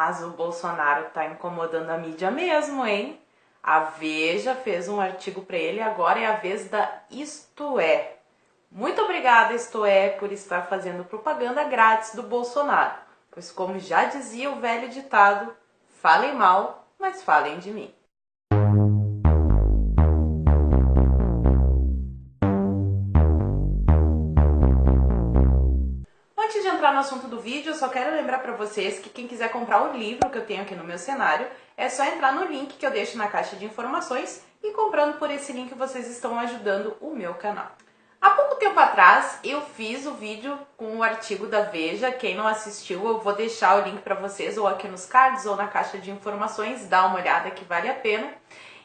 Mas o Bolsonaro tá incomodando a mídia mesmo, hein? A Veja fez um artigo para ele e agora é a vez da Isto É. Muito obrigada, Isto É, por estar fazendo propaganda grátis do Bolsonaro. Pois como já dizia o velho ditado, falem mal, mas falem de mim. Antes de entrar no assunto do vídeo, eu só quero lembrar para vocês que quem quiser comprar o livro que eu tenho aqui no meu cenário, é só entrar no link que eu deixo na caixa de informações e comprando por esse link vocês estão ajudando o meu canal. Há pouco tempo atrás eu fiz o vídeo com o artigo da Veja, quem não assistiu eu vou deixar o link para vocês ou aqui nos cards ou na caixa de informações, dá uma olhada que vale a pena.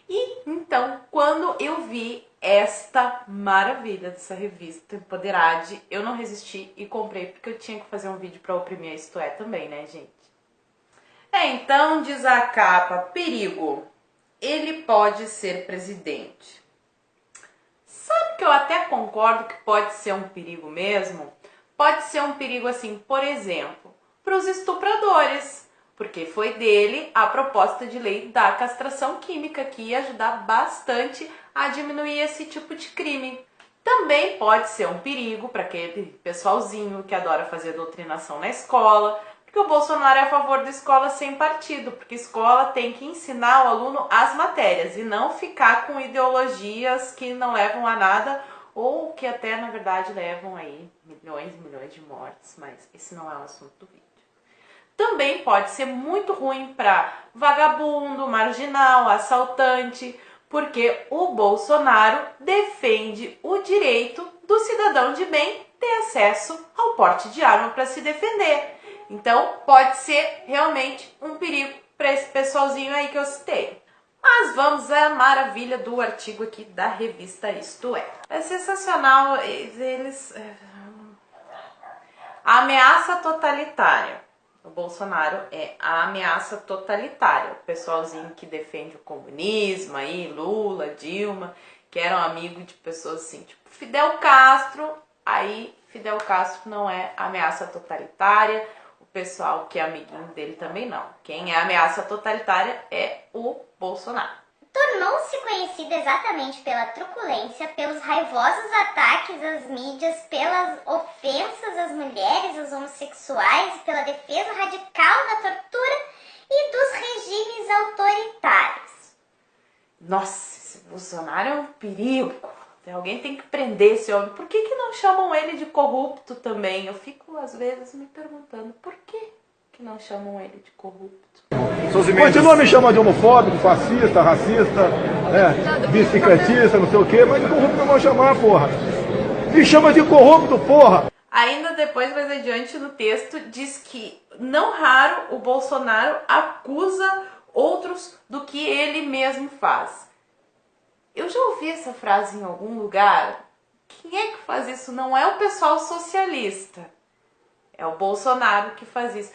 E então, quando eu vi esta maravilha dessa revista Empoderade, eu não resisti e comprei, porque eu tinha que fazer um vídeo para oprimir a Isto É também, né, gente? Então, diz a capa, perigo, ele pode ser presidente. Sabe que eu até concordo que pode ser um perigo mesmo? Pode ser um perigo assim, por exemplo, para os estupradores, porque foi dele a proposta de lei da castração química, que ia ajudar bastante a diminuir esse tipo de crime. Também pode ser um perigo para aquele pessoalzinho que adora fazer doutrinação na escola, porque o Bolsonaro é a favor da escola sem partido, porque escola tem que ensinar o aluno as matérias e não ficar com ideologias que não levam a nada ou que até, na verdade, levam aí milhões e milhões de mortes, mas esse não é o assunto do vídeo. Também pode ser muito ruim para vagabundo, marginal, assaltante, porque o Bolsonaro defende o direito do cidadão de bem ter acesso ao porte de arma para se defender. Então, pode ser realmente um perigo para esse pessoalzinho aí que eu citei. Mas vamos à maravilha do artigo aqui da revista Isto É. É sensacional, a ameaça totalitária. O Bolsonaro é a ameaça totalitária. O pessoalzinho que defende o comunismo aí, Lula, Dilma, que eram amigos de pessoas assim, tipo Fidel Castro. Aí Fidel Castro não é ameaça totalitária. O pessoal que é amiguinho dele também não. Quem é ameaça totalitária é o Bolsonaro. Tornou-se conhecida exatamente pela truculência, pelos raivosos ataques às mídias, pelas ofensas às mulheres, aos homossexuais, pela defesa radical da tortura e dos regimes autoritários. Nossa, esse Bolsonaro é um perigo. Alguém tem que prender esse homem. Por que não chamam ele de corrupto também? Eu fico, às vezes, me perguntando por que não chamam ele de corrupto. Continua me chamando de homofóbico, fascista, racista, bicicletista, não sei o quê, mas de corrupto não vão chamar, porra. Me chama de corrupto, porra. Ainda depois, mais adiante no texto, diz que não raro o Bolsonaro acusa outros do que ele mesmo faz. Eu já ouvi essa frase em algum lugar. Quem é que faz isso? Não é o pessoal socialista. É o Bolsonaro que faz isso.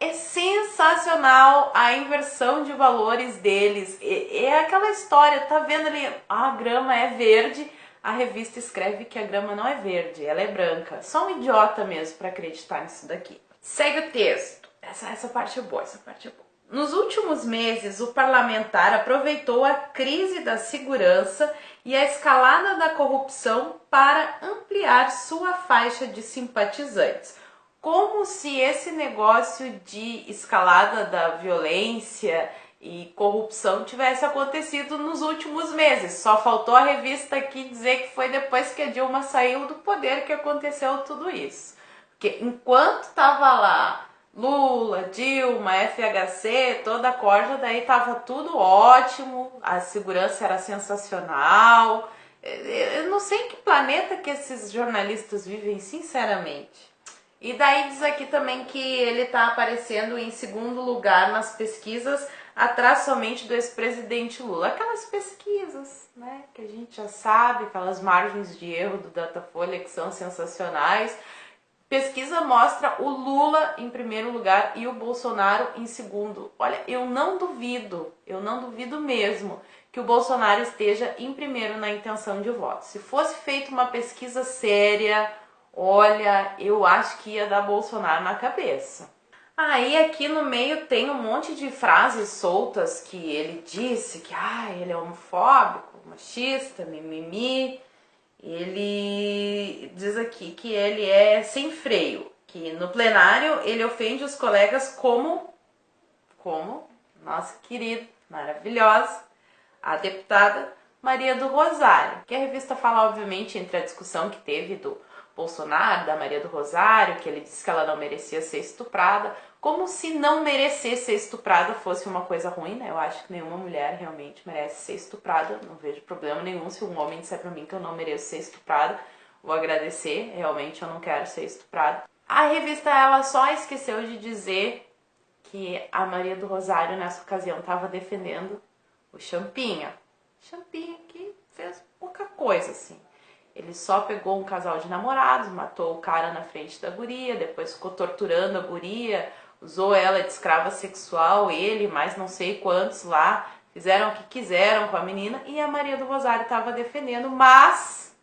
É sensacional a inversão de valores deles. É aquela história, tá vendo ali? A grama é verde. A revista escreve que a grama não é verde, ela é branca. Só um idiota mesmo para acreditar nisso daqui. Segue o texto. Essa parte é boa, essa parte é boa. Nos últimos meses, o parlamentar aproveitou a crise da segurança e a escalada da corrupção para ampliar sua faixa de simpatizantes. Como se esse negócio de escalada da violência e corrupção tivesse acontecido nos últimos meses. Só faltou a revista aqui dizer que foi depois que a Dilma saiu do poder que aconteceu tudo isso. Porque enquanto estava lá Lula, Dilma, FHC, toda a corja, daí tava tudo ótimo, a segurança era sensacional. Eu não sei em que planeta que esses jornalistas vivem, sinceramente. E daí diz aqui também que ele tá aparecendo em segundo lugar nas pesquisas, atrás somente do ex-presidente Lula. Aquelas pesquisas, né, que a gente já sabe, aquelas margens de erro do Datafolha que são sensacionais. Pesquisa mostra o Lula em primeiro lugar e o Bolsonaro em segundo. Olha, eu não duvido mesmo que o Bolsonaro esteja em primeiro na intenção de voto. Se fosse feita uma pesquisa séria, olha, eu acho que ia dar Bolsonaro na cabeça. Aí aqui no meio tem um monte de frases soltas que ele disse que ele é homofóbico, machista, mimimi. Ele diz aqui que ele é sem freio, que no plenário ele ofende os colegas como nossa querida, maravilhosa, a deputada Maria do Rosário, que a revista fala, obviamente, entre a discussão que teve do Bolsonaro, da Maria do Rosário, que ele disse que ela não merecia ser estuprada, como se não merecer ser estuprada fosse uma coisa ruim, né? Eu acho que nenhuma mulher realmente merece ser estuprada, não vejo problema nenhum se um homem disser pra mim que eu não mereço ser estuprada, vou agradecer, realmente eu não quero ser estuprada. A revista, ela só esqueceu de dizer que a Maria do Rosário, nessa ocasião, estava defendendo o Champinha. Champinha que fez pouca coisa, assim. Ele só pegou um casal de namorados, matou o cara na frente da guria, depois ficou torturando a guria, usou ela de escrava sexual, ele, mais não sei quantos lá, fizeram o que quiseram com a menina, e a Maria do Rosário estava defendendo, mas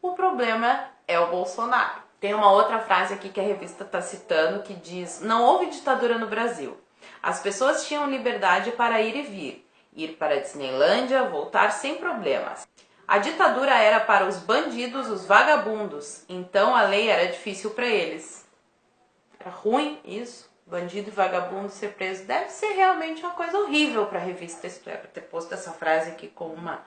o problema é o Bolsonaro. Tem uma outra frase aqui que a revista está citando que diz: não houve ditadura no Brasil. As pessoas tinham liberdade para ir e vir, ir para a Disneylândia, voltar sem problemas. A ditadura era para os bandidos, os vagabundos, então a lei era difícil para eles. Era ruim isso, bandido e vagabundo ser preso. Deve ser realmente uma coisa horrível para a revista Isto É, para ter posto essa frase aqui como uma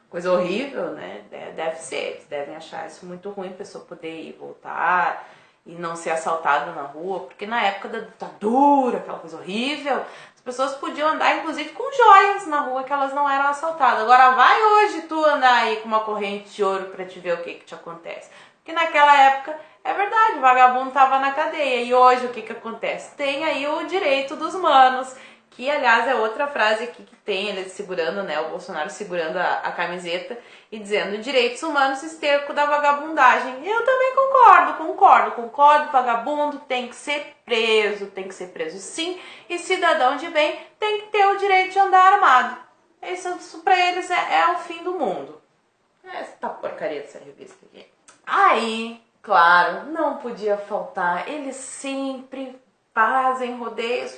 coisa horrível, né? Deve ser, eles devem achar isso muito ruim, a pessoa poder ir e voltar e não ser assaltada na rua, porque na época da ditadura, aquela coisa horrível, as pessoas podiam andar, inclusive, com joias na rua que elas não eram assaltadas. Agora vai hoje tu andar aí com uma corrente de ouro pra te ver o que te acontece. Porque naquela época, é verdade, o vagabundo tava na cadeia. E hoje o que acontece? Tem aí o direito dos manos, que aliás é outra frase aqui que tem, ele segurando, né, o Bolsonaro segurando a camiseta e dizendo: direitos humanos, esterco da vagabundagem. Eu também concordo, vagabundo tem que ser preso sim, e cidadão de bem tem que ter o direito de andar armado. Isso pra eles é o fim do mundo. Essa porcaria dessa revista aqui. Aí, claro, não podia faltar, eles sempre fazem rodeios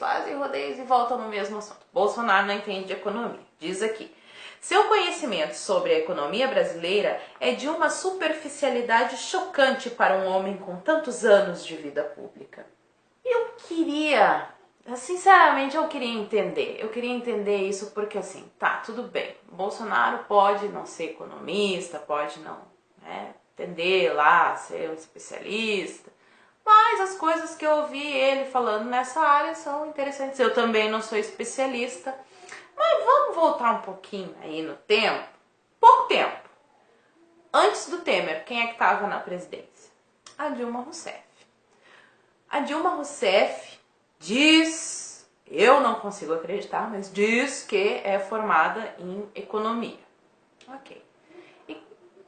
e voltam no mesmo assunto. Bolsonaro não entende de economia. Diz aqui: seu conhecimento sobre a economia brasileira é de uma superficialidade chocante para um homem com tantos anos de vida pública. Sinceramente, eu queria entender. Eu queria entender isso porque, assim, tá, tudo bem. Bolsonaro pode não ser economista, pode não, né, entender lá, ser um especialista, mas as coisas que eu ouvi ele falando nessa área são interessantes. Eu também não sou especialista, mas vamos voltar um pouquinho aí no tempo. Pouco tempo. Antes do Temer, quem é que estava na presidência? A Dilma Rousseff. A Dilma Rousseff diz, eu não consigo acreditar, mas diz que é formada em economia. Ok.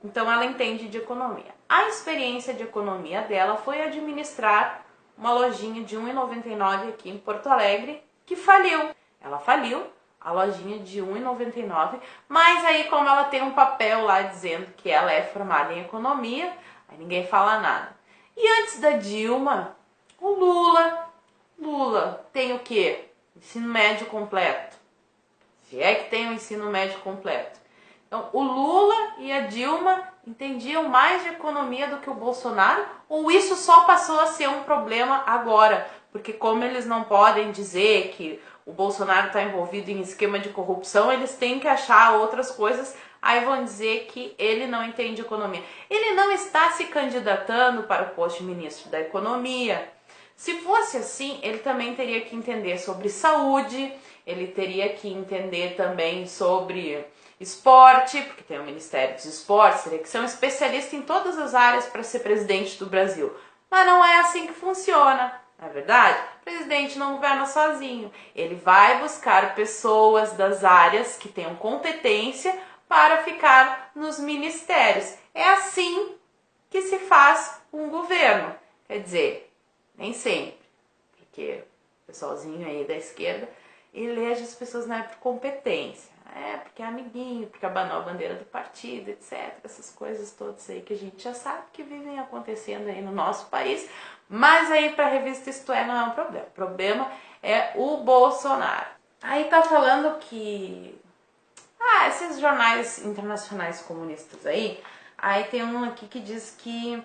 Então ela entende de economia. A experiência de economia dela foi administrar uma lojinha de R$ 1,99 aqui em Porto Alegre, que faliu. Ela faliu, a lojinha de R$ 1,99, mas aí como ela tem um papel lá dizendo que ela é formada em economia, aí ninguém fala nada. E antes da Dilma, o Lula tem o quê? Ensino médio completo. Se é que tem o ensino médio completo. Então, o Lula e a Dilma entendiam mais de economia do que o Bolsonaro, ou isso só passou a ser um problema agora? Porque como eles não podem dizer que o Bolsonaro está envolvido em esquema de corrupção, eles têm que achar outras coisas, aí vão dizer que ele não entende economia. Ele não está se candidatando para o posto de ministro da Economia. Se fosse assim, ele também teria que entender sobre saúde, ele teria que entender também sobre esporte, porque tem o Ministério dos Esportes, teria que ser um especialista em todas as áreas para ser presidente do Brasil. Mas não é assim que funciona, não é verdade? O presidente não governa sozinho. Ele vai buscar pessoas das áreas que tenham competência para ficar nos ministérios. É assim que se faz um governo. Quer dizer, nem sempre, porque o pessoalzinho aí da esquerda, elege as pessoas não é por competência, é porque é amiguinho, porque abanou a bandeira do partido, etc. Essas coisas todas aí que a gente já sabe que vivem acontecendo aí no nosso país, mas aí para a revista Isto É não é um problema. O problema é o Bolsonaro. Aí tá falando que esses jornais internacionais comunistas aí tem um aqui que diz que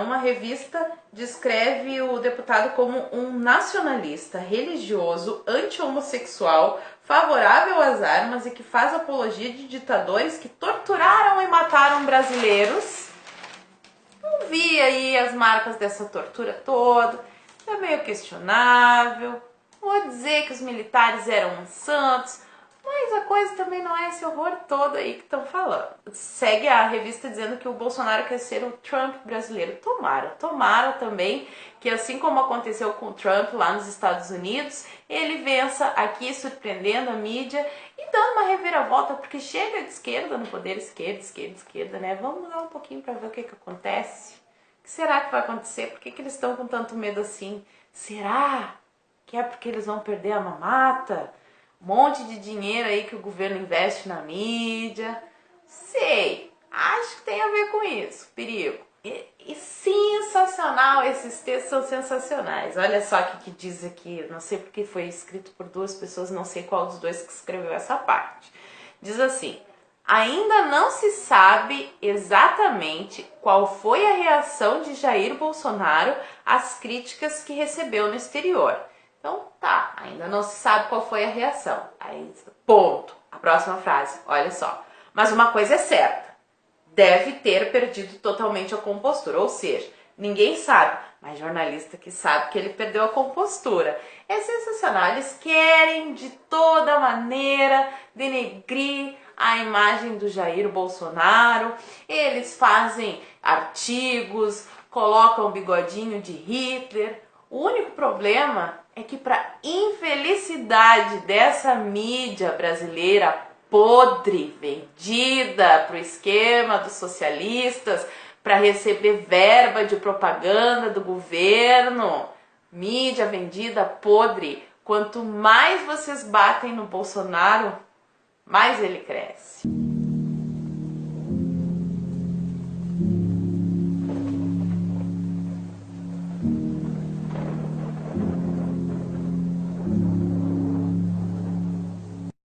uma revista descreve o deputado como um nacionalista, religioso, anti-homossexual, favorável às armas e que faz apologia de ditadores que torturaram e mataram brasileiros. Não vi aí as marcas dessa tortura toda, é meio questionável. Vou dizer que os militares eram uns santos, mas a coisa também não é esse horror todo aí que estão falando. Segue a revista dizendo que o Bolsonaro quer ser o Trump brasileiro. Tomara também que, assim como aconteceu com o Trump lá nos Estados Unidos, ele vença aqui surpreendendo a mídia e dando uma reviravolta, porque chega de esquerda no poder, esquerda, né? Vamos mudar um pouquinho para ver o que acontece. O que será que vai acontecer? Por que eles estão com tanto medo assim? Será que é porque eles vão perder a mamata? Um monte de dinheiro aí que o governo investe na mídia. Sei, acho que tem a ver com isso, perigo. E sensacional, esses textos são sensacionais. Olha só o que diz aqui, não sei porque foi escrito por duas pessoas, não sei qual dos dois que escreveu essa parte. Diz assim: ainda não se sabe exatamente qual foi a reação de Jair Bolsonaro às críticas que recebeu no exterior. Então tá, ainda não se sabe qual foi a reação. Aí, ponto. A próxima frase, olha só. Mas uma coisa é certa, deve ter perdido totalmente a compostura. Ou seja, ninguém sabe, mas jornalista que sabe que ele perdeu a compostura. É sensacional, eles querem de toda maneira denegrir a imagem do Jair Bolsonaro. Eles fazem artigos, colocam o bigodinho de Hitler. O único problema é que, para infelicidade dessa mídia brasileira podre, vendida para o esquema dos socialistas, para receber verba de propaganda do governo, mídia vendida podre, quanto mais vocês batem no Bolsonaro, mais ele cresce.